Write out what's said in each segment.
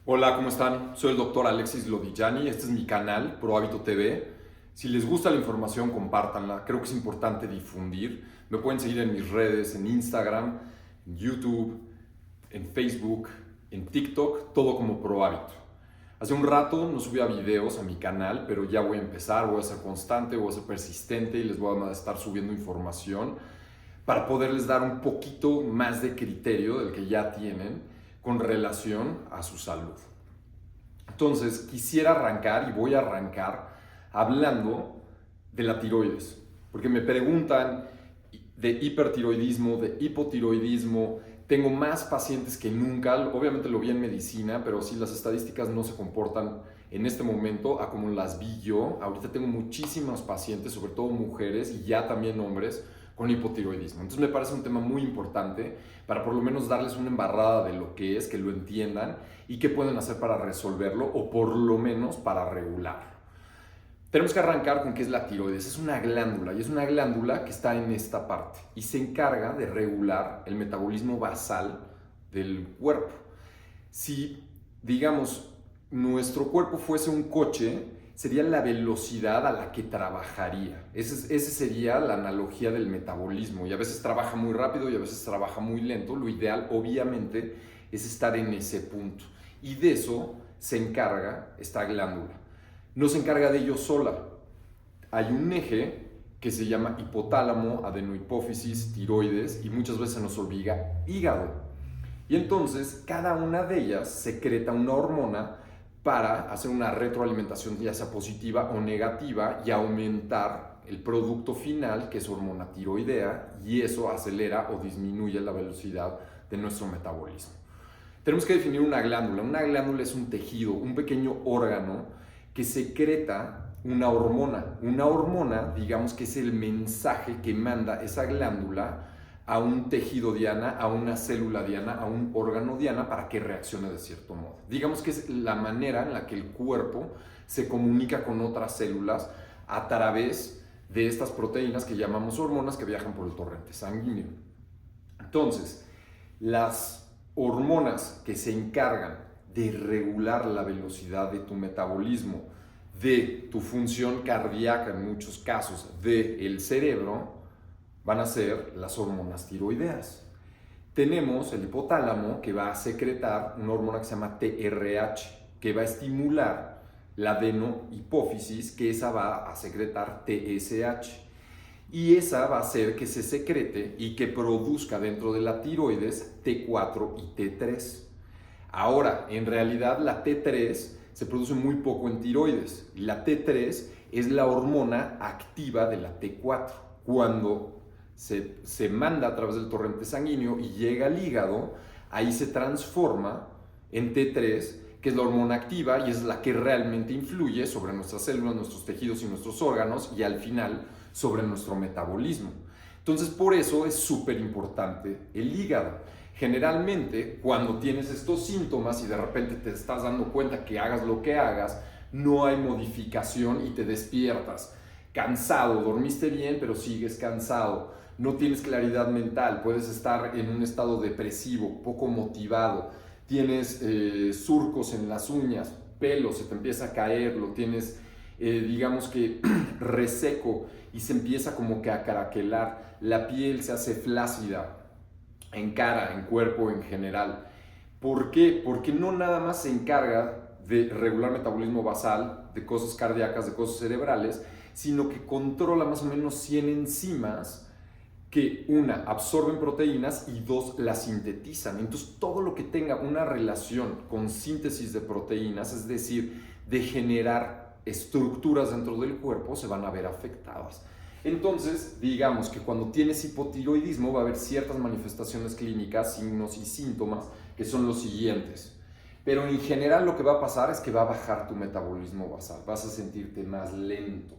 Hola, ¿cómo están? Soy el doctor Alexis Lodillani, este es mi canal, Pro Hábito TV. Si les gusta la información, compártanla, creo que es importante difundir. Me pueden seguir en mis redes, en Instagram, en YouTube, en Facebook, en TikTok, todo como Pro Hábito. Hace un rato no subía videos a mi canal, pero ya voy a empezar, voy a ser constante, voy a ser persistente y les voy a estar subiendo información para poderles dar un poquito más de criterio del que ya tienen con relación a su salud. Entonces, quisiera arrancar y voy a arrancar hablando de la tiroides, porque me preguntan de hipertiroidismo, de hipotiroidismo. Tengo más pacientes que nunca, obviamente lo vi en medicina, pero si las estadísticas no se comportan en este momento a como las vi yo. Ahorita tengo muchísimos pacientes, sobre todo mujeres y ya también hombres, con hipotiroidismo. Entonces me parece un tema muy importante para por lo menos darles una embarrada de lo que es, que lo entiendan y qué pueden hacer para resolverlo o por lo menos para regularlo. Tenemos que arrancar con qué es la tiroides. Es una glándula y es una glándula que está en esta parte y se encarga de regular el metabolismo basal del cuerpo. Si, digamos, nuestro cuerpo fuese un coche, sería la velocidad a la que trabajaría. Esa sería la analogía del metabolismo. Y a veces trabaja muy rápido y a veces trabaja muy lento. Lo ideal, obviamente, es estar en ese punto. Y de eso se encarga esta glándula. No se encarga de ello sola. Hay un eje que se llama hipotálamo, adenohipófisis, tiroides y muchas veces nos olvida hígado. Y entonces cada una de ellas secreta una hormona para hacer una retroalimentación ya sea positiva o negativa y aumentar el producto final, que es hormona tiroidea, y eso acelera o disminuye la velocidad de nuestro metabolismo. Tenemos que definir una glándula. Una glándula es un tejido, un pequeño órgano que secreta una hormona. Una hormona, digamos que es el mensaje que manda esa glándula a un tejido diana, a una célula diana, a un órgano diana para que reaccione de cierto modo. Digamos que es la manera en la que el cuerpo se comunica con otras células a través de estas proteínas que llamamos hormonas que viajan por el torrente sanguíneo. Entonces, las hormonas que se encargan de regular la velocidad de tu metabolismo, de tu función cardíaca en muchos casos, del cerebro, van a ser las hormonas tiroideas. Tenemos el hipotálamo que va a secretar una hormona que se llama TRH, que va a estimular la adenohipófisis, que esa va a secretar TSH. Y esa va a hacer que se secrete y que produzca dentro de la tiroides T4 y T3. Ahora, en realidad la T3 se produce muy poco en tiroides. La T3 es la hormona activa de la T4. Cuando se manda a través del torrente sanguíneo y llega al hígado, ahí se transforma en T3, que es la hormona activa y es la que realmente influye sobre nuestras células, nuestros tejidos y nuestros órganos y al final sobre nuestro metabolismo. Entonces, por eso es súper importante el hígado. Generalmente, cuando tienes estos síntomas y de repente te estás dando cuenta que hagas lo que hagas, no hay modificación y te despiertas cansado, dormiste bien pero sigues cansado, no tienes claridad mental, puedes estar en un estado depresivo, poco motivado, tienes surcos en las uñas, pelo, se te empieza a caer, lo tienes digamos que reseco y se empieza como que a caraquelar, la piel se hace flácida en cara, en cuerpo en general. ¿Por qué? Porque no nada más se encarga de regular metabolismo basal, de cosas cardíacas, de cosas cerebrales, sino que controla más o menos 100 enzimas que una, absorben proteínas y dos, las sintetizan. Entonces todo lo que tenga una relación con síntesis de proteínas, es decir, de generar estructuras dentro del cuerpo, se van a ver afectadas. Entonces, digamos que cuando tienes hipotiroidismo va a haber ciertas manifestaciones clínicas, signos y síntomas que son los siguientes. Pero en general lo que va a pasar es que va a bajar tu metabolismo basal, vas a sentirte más lento,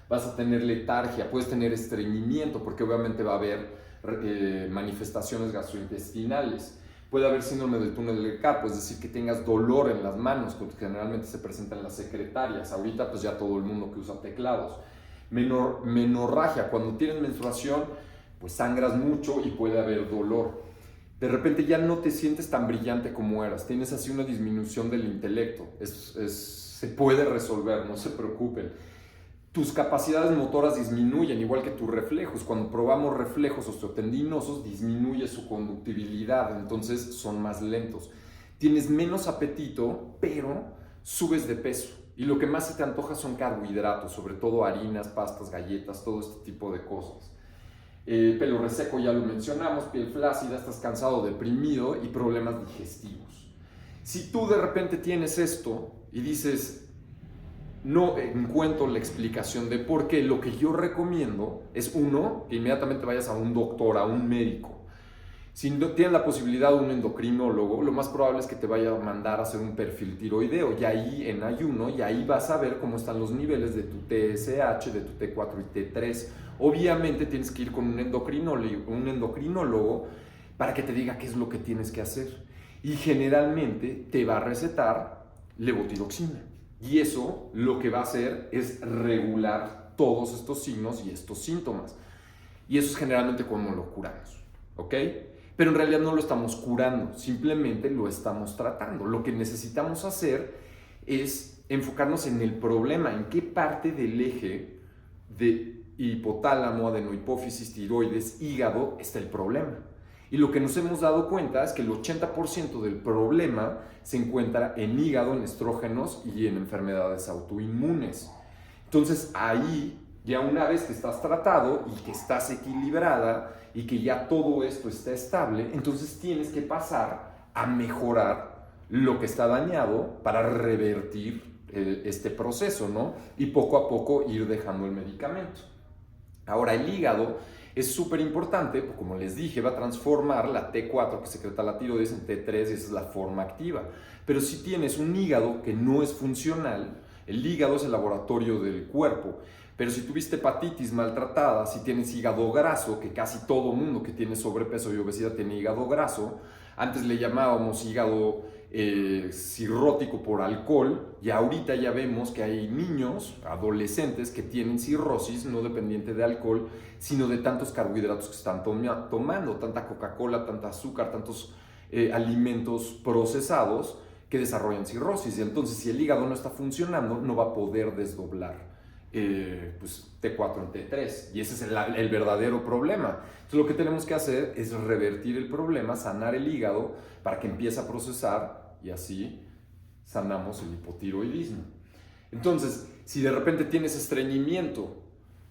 vas a tener letargia, puedes tener estreñimiento porque obviamente va a haber manifestaciones gastrointestinales. Puede haber síndrome del túnel del carpo, es decir, que tengas dolor en las manos, que generalmente se presenta en las secretarias. Ahorita pues ya todo el mundo que usa teclados. Menorragia, cuando tienes menstruación, pues sangras mucho y puede haber dolor. de repente ya no te sientes tan brillante como eras, tienes así una disminución del intelecto, se puede resolver, no se preocupen. Tus capacidades motoras disminuyen, igual que tus reflejos. Cuando probamos reflejos osteotendinosos, disminuye su conductibilidad, entonces son más lentos. Tienes menos apetito, pero subes de peso. Y lo que más se te antoja son carbohidratos, sobre todo harinas, pastas, galletas, todo este tipo de cosas. Pelo reseco, ya lo mencionamos, piel flácida, estás cansado, deprimido y problemas digestivos. Si tú de repente tienes esto y dices, no encuentro la explicación de por qué, lo que yo recomiendo es uno, que inmediatamente vayas a un doctor, a un médico. Si no tienes la posibilidad de un endocrinólogo, lo más probable es que te vaya a mandar a hacer un perfil tiroideo y ahí en ayuno, y ahí vas a ver cómo están los niveles de tu TSH, de tu T4 y T3. Obviamente tienes que ir con un endocrinólogo para que te diga qué es lo que tienes que hacer. Y generalmente te va a recetar levotiroxina. Y eso lo que va a hacer es regular todos estos signos y estos síntomas. Y eso es generalmente como lo curamos, ¿ok? Pero en realidad no lo estamos curando, simplemente lo estamos tratando. Lo que necesitamos hacer es enfocarnos en el problema, en qué parte del eje de hipotálamo, adenohipófisis, tiroides, hígado está el problema. Y lo que nos hemos dado cuenta es que el 80% del problema se encuentra en hígado, en estrógenos y en enfermedades autoinmunes. Entonces ahí, ya una vez que estás tratado y que estás equilibrada y que ya todo esto está estable, entonces tienes que pasar a mejorar lo que está dañado para revertir este proceso, ¿no? Y poco a poco ir dejando el medicamento. Ahora, el hígado es súper importante, como les dije, va a transformar la T4 que secreta la tiroides en T3 y esa es la forma activa. Pero si tienes un hígado que no es funcional, el hígado es el laboratorio del cuerpo. Pero si tuviste hepatitis maltratada, si tienes hígado graso, que casi todo mundo que tiene sobrepeso y obesidad tiene hígado graso, antes le llamábamos hígado cirrótico por alcohol, y ahorita ya vemos que hay niños, adolescentes que tienen cirrosis no dependiente de alcohol, sino de tantos carbohidratos que están tomando, tanta Coca-Cola, tanta azúcar, tantos alimentos procesados que desarrollan cirrosis. Y entonces si el hígado no está funcionando, no va a poder desdoblar pues T4 en T3, y ese es el verdadero problema. Entonces lo que tenemos que hacer es revertir el problema, sanar el hígado para que empiece a procesar, y así sanamos el hipotiroidismo. Entonces, si de repente tienes estreñimiento,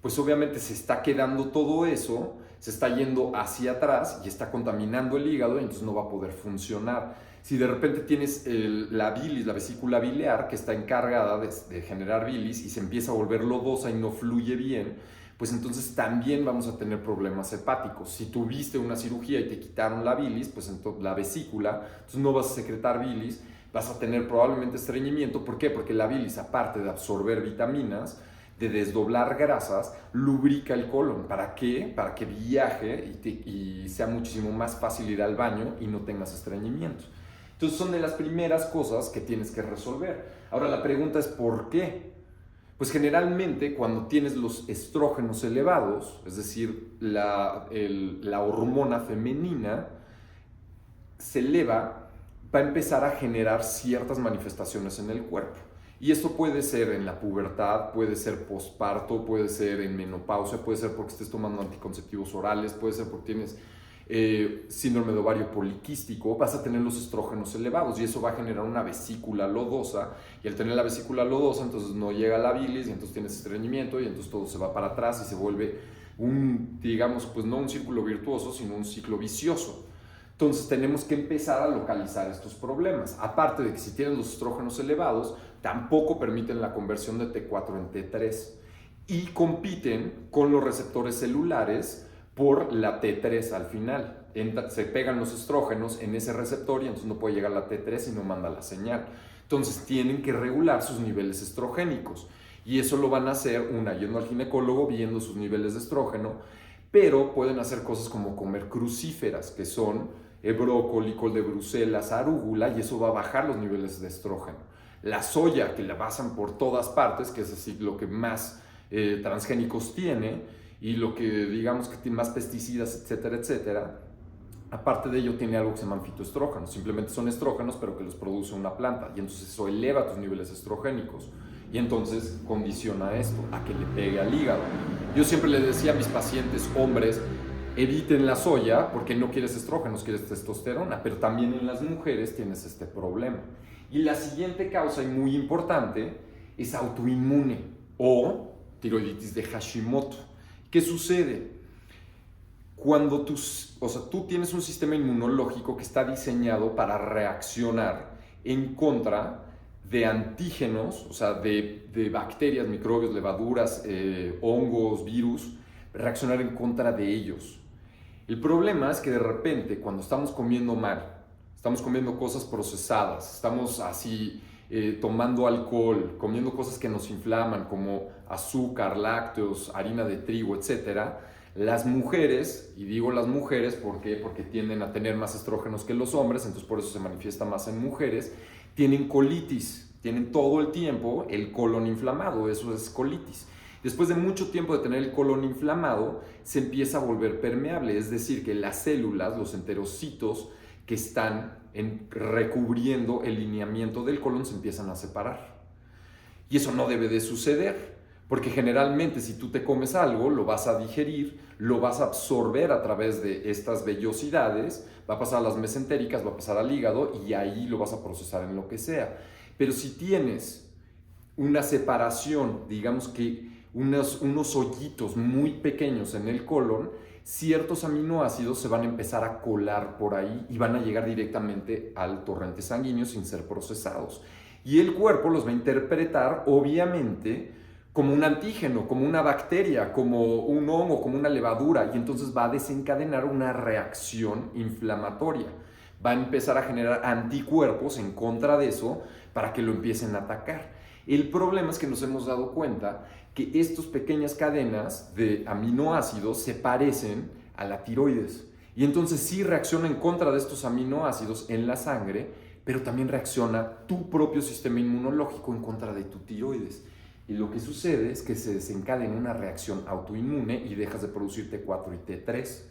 pues obviamente se está quedando todo eso, se está yendo hacia atrás y está contaminando el hígado, y entonces no va a poder funcionar. Si de repente tienes la bilis, la vesícula biliar, que está encargada de generar bilis y se empieza a volver lodosa y no fluye bien, pues entonces también vamos a tener problemas hepáticos. Si tuviste una cirugía y te quitaron la bilis, pues entonces la vesícula, entonces no vas a secretar bilis, vas a tener probablemente estreñimiento. ¿Por qué? Porque la bilis, aparte de absorber vitaminas, de desdoblar grasas, lubrica el colon. ¿Para qué? Para que viaje y sea muchísimo más fácil ir al baño y no tengas estreñimiento. Entonces son de las primeras cosas que tienes que resolver. Ahora la pregunta es ¿por qué? Pues generalmente cuando tienes los estrógenos elevados, es decir, la hormona femenina se eleva, va a empezar a generar ciertas manifestaciones en el cuerpo. Y esto puede ser en la pubertad, puede ser posparto, puede ser en menopausia, puede ser porque estés tomando anticonceptivos orales, puede ser porque tienes síndrome de ovario poliquístico. Vas a tener los estrógenos elevados y eso va a generar una vesícula lodosa, y al tener la vesícula lodosa entonces no llega la bilis y entonces tienes estreñimiento y entonces todo se va para atrás y se vuelve digamos, pues no un círculo virtuoso, sino un ciclo vicioso. Entonces tenemos que empezar a localizar estos problemas. Aparte de que si tienen los estrógenos elevados, tampoco permiten la conversión de T4 en T3 y compiten con los receptores celulares por la T3 al final. Se pegan los estrógenos en ese receptor y entonces no puede llegar la T3 y no manda la señal. Entonces tienen que regular sus niveles estrogénicos y eso lo van a hacer yendo al ginecólogo, viendo sus niveles de estrógeno, pero pueden hacer cosas como comer crucíferas, que son brócoli, col de Bruselas, arúgula, y eso va a bajar los niveles de estrógeno. La soya, que la basan por todas partes, que es así lo que más transgénicos tiene, y lo que digamos que tiene más pesticidas, etcétera, etcétera, Aparte de ello, tiene algo que se llaman fitoestrógenos. Simplemente son estrógenos, pero que los produce una planta. Y entonces eso eleva tus niveles estrogénicos. Y entonces condiciona esto, a que le pegue al hígado. Yo siempre le decía a mis pacientes hombres, eviten la soya porque no quieres estrógenos, quieres testosterona. Pero también en las mujeres tienes este problema. Y la siguiente causa, y muy importante, es autoinmune o tiroiditis de Hashimoto. ¿Qué sucede? Cuando tú tienes un sistema inmunológico que está diseñado para reaccionar en contra de antígenos, o sea, de bacterias, microbios, levaduras, hongos, virus, reaccionar en contra de ellos. El problema es que de repente, cuando estamos comiendo mal, estamos comiendo cosas procesadas, estamos así tomando alcohol, comiendo cosas que nos inflaman, como azúcar, lácteos, harina de trigo, etcétera. Las mujeres, y digo las mujeres, ¿por qué? Porque tienden a tener más estrógenos que los hombres, entonces por eso se manifiesta más en mujeres, tienen colitis, tienen todo el tiempo el colon inflamado, eso es colitis. Después de mucho tiempo de tener el colon inflamado, se empieza a volver permeable, es decir, que las células, los enterocitos que están recubriendo el lineamiento del colon se empiezan a separar. Y eso no debe de suceder. Porque generalmente si tú te comes algo, lo vas a digerir, lo vas a absorber a través de estas vellosidades, va a pasar a las mesentéricas, va a pasar al hígado y ahí lo vas a procesar en lo que sea. Pero si tienes una separación, digamos que unos hoyitos muy pequeños en el colon, ciertos aminoácidos se van a empezar a colar por ahí y van a llegar directamente al torrente sanguíneo sin ser procesados. Y el cuerpo los va a interpretar, obviamente, como un antígeno, como una bacteria, como un hongo, como una levadura, y entonces va a desencadenar una reacción inflamatoria. Va a empezar a generar anticuerpos en contra de eso para que lo empiecen a atacar. El problema es que nos hemos dado cuenta que estas pequeñas cadenas de aminoácidos se parecen a la tiroides. Y entonces sí reacciona en contra de estos aminoácidos en la sangre, pero también reacciona tu propio sistema inmunológico en contra de tu tiroides. Y lo que sucede es que se desencadena una reacción autoinmune y dejas de producir T4 y T3.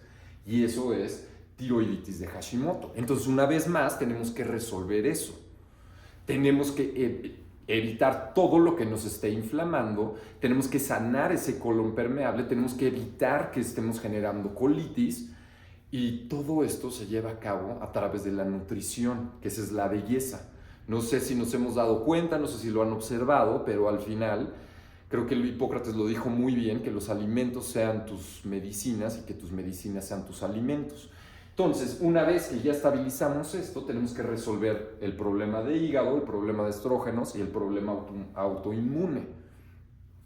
Y eso es tiroiditis de Hashimoto. Entonces, una vez más, tenemos que resolver eso. Tenemos que evitar todo lo que nos esté inflamando. Tenemos que sanar ese colon permeable. Tenemos que evitar que estemos generando colitis. Y todo esto se lleva a cabo a través de la nutrición, que esa es la belleza. No sé si nos hemos dado cuenta, no sé si lo han observado, pero al final creo que Hipócrates lo dijo muy bien, que los alimentos sean tus medicinas y que tus medicinas sean tus alimentos. Entonces, una vez que ya estabilizamos esto, tenemos que resolver el problema de hígado, el problema de estrógenos y el problema autoinmune.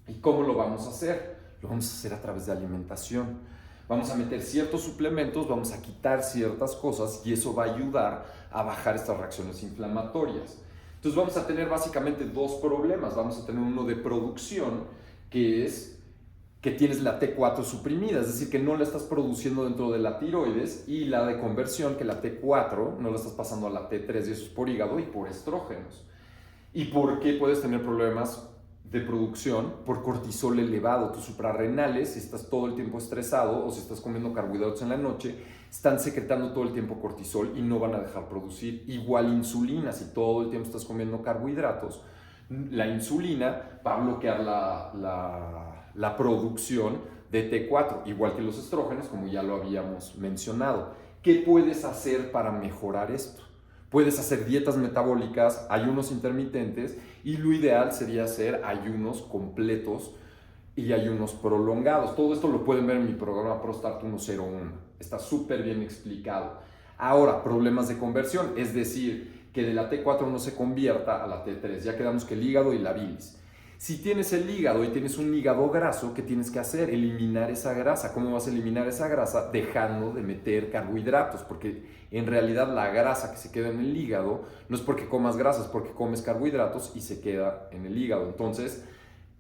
¿Y cómo lo vamos a hacer? Lo vamos a hacer a través de alimentación. Vamos a meter ciertos suplementos, vamos a quitar ciertas cosas y eso va a ayudar a bajar estas reacciones inflamatorias. Entonces vamos a tener básicamente dos problemas. Vamos a tener uno de producción, que es que tienes la T4 suprimida, es decir, que no la estás produciendo dentro de la tiroides, y la de conversión, que la T4 no la estás pasando a la T3, y eso es por hígado y por estrógenos. ¿Y por qué puedes tener problemas de producción? Por cortisol elevado. Tus suprarrenales, si estás todo el tiempo estresado o si estás comiendo carbohidratos en la noche, están secretando todo el tiempo cortisol y no van a dejar producir. Igual insulina, si todo el tiempo estás comiendo carbohidratos, la insulina va a bloquear la producción de T4, igual que los estrógenos, como ya lo habíamos mencionado. ¿Qué puedes hacer para mejorar esto? Puedes hacer dietas metabólicas, ayunos intermitentes, y lo ideal sería hacer ayunos completos y ayunos prolongados. Todo esto lo pueden ver en mi programa ProStart 101. Está súper bien explicado. Ahora, problemas de conversión, es decir, que de la T4 no se convierta a la T3. Ya quedamos que el hígado y la bilis. Si tienes el hígado y tienes un hígado graso, ¿qué tienes que hacer? Eliminar esa grasa. ¿Cómo vas a eliminar esa grasa? Dejando de meter carbohidratos, porque en realidad la grasa que se queda en el hígado no es porque comas grasa, es porque comes carbohidratos y se queda en el hígado. Entonces,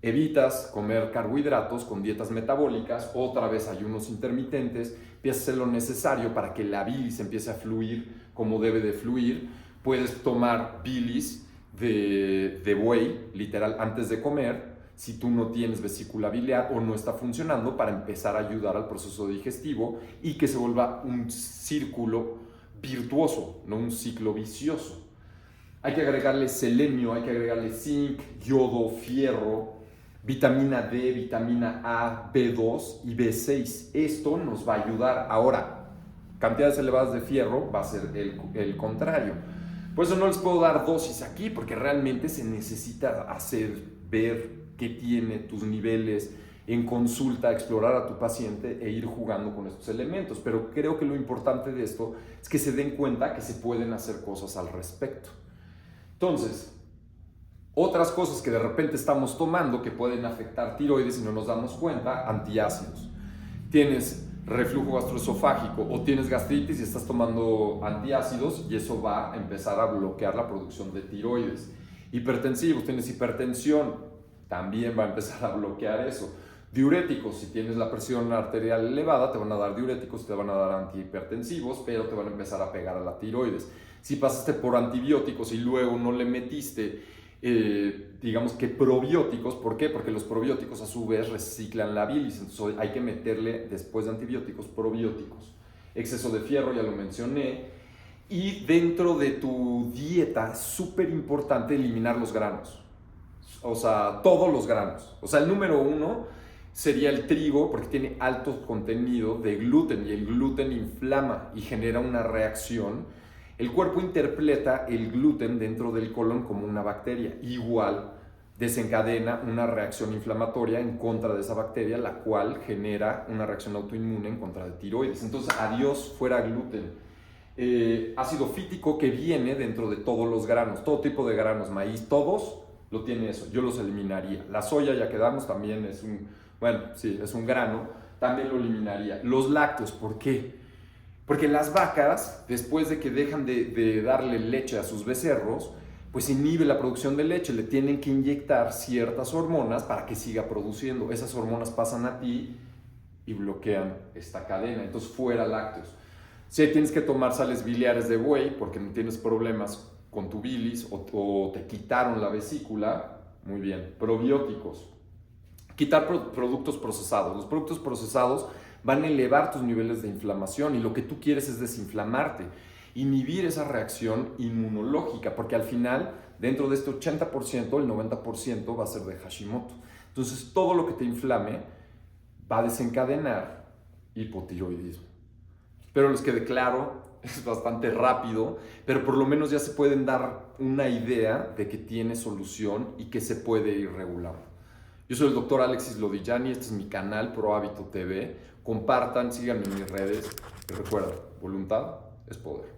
evitas comer carbohidratos con dietas metabólicas, otra vez ayunos intermitentes, empiezas a hacer lo necesario para que la bilis empiece a fluir como debe de fluir. Puedes tomar bilis de buey, literal, antes de comer, si tú no tienes vesícula biliar o no está funcionando, para empezar a ayudar al proceso digestivo y que se vuelva un círculo virtuoso, no un ciclo vicioso. Hay que agregarle selenio, hay que agregarle zinc, yodo, fierro, vitamina D, vitamina A, B2 y B6. Esto nos va a ayudar. Ahora, cantidades elevadas de fierro va a ser el contrario. Por eso no les puedo dar dosis aquí, porque realmente se necesita ver qué tiene tus niveles en consulta, explorar a tu paciente e ir jugando con estos elementos. Pero creo que lo importante de esto es que se den cuenta que se pueden hacer cosas al respecto. Entonces, otras cosas que de repente estamos tomando que pueden afectar tiroides y no nos damos cuenta: antiácidos. Tienes reflujo gastroesofágico o tienes gastritis y estás tomando antiácidos y eso va a empezar a bloquear la producción de tiroides. Hipertensivos, tienes hipertensión, también va a empezar a bloquear eso. Diuréticos, si tienes la presión arterial elevada, te van a dar diuréticos, te van a dar antihipertensivos, pero te van a empezar a pegar a la tiroides. Si pasaste por antibióticos y luego no le metiste, digamos que probióticos, ¿por qué? Porque los probióticos a su vez reciclan la bilis, entonces hay que meterle después de antibióticos probióticos. Exceso de fierro, ya lo mencioné. Y dentro de tu dieta es súper importante eliminar los granos, o sea, todos los granos. O sea, el número 1 sería el trigo, porque tiene alto contenido de gluten y el gluten inflama y genera una reacción. El cuerpo interpreta el gluten dentro del colon como una bacteria. Igual desencadena una reacción inflamatoria en contra de esa bacteria, la cual genera una reacción autoinmune en contra de tiroides. Entonces, adiós fuera gluten. Ácido fítico, que viene dentro de todos los granos, todo tipo de granos, maíz, todos lo tiene eso. Yo los eliminaría. La soya, ya quedamos, también es un grano, también lo eliminaría. Los lácteos, ¿por qué? Porque las vacas, después de que dejan de darle leche a sus becerros, pues inhibe la producción de leche, le tienen que inyectar ciertas hormonas para que siga produciendo. Esas hormonas pasan a ti y bloquean esta cadena, entonces fuera lácteos. Si tienes que tomar sales biliares de buey porque no tienes problemas con tu bilis o te quitaron la vesícula, muy bien. Probióticos. Quitar productos procesados. Los productos procesados van a elevar tus niveles de inflamación y lo que tú quieres es desinflamarte, inhibir esa reacción inmunológica, porque al final, dentro de este 80%, el 90% va a ser de Hashimoto. Entonces, todo lo que te inflame va a desencadenar hipotiroidismo. Espero les quede claro, es bastante rápido, pero por lo menos ya se pueden dar una idea de que tiene solución y que se puede ir regulando. Yo soy el doctor Alexis Lodijani, este es mi canal Pro Hábito TV. Compartan, síganme en mis redes y recuerda, voluntad es poder.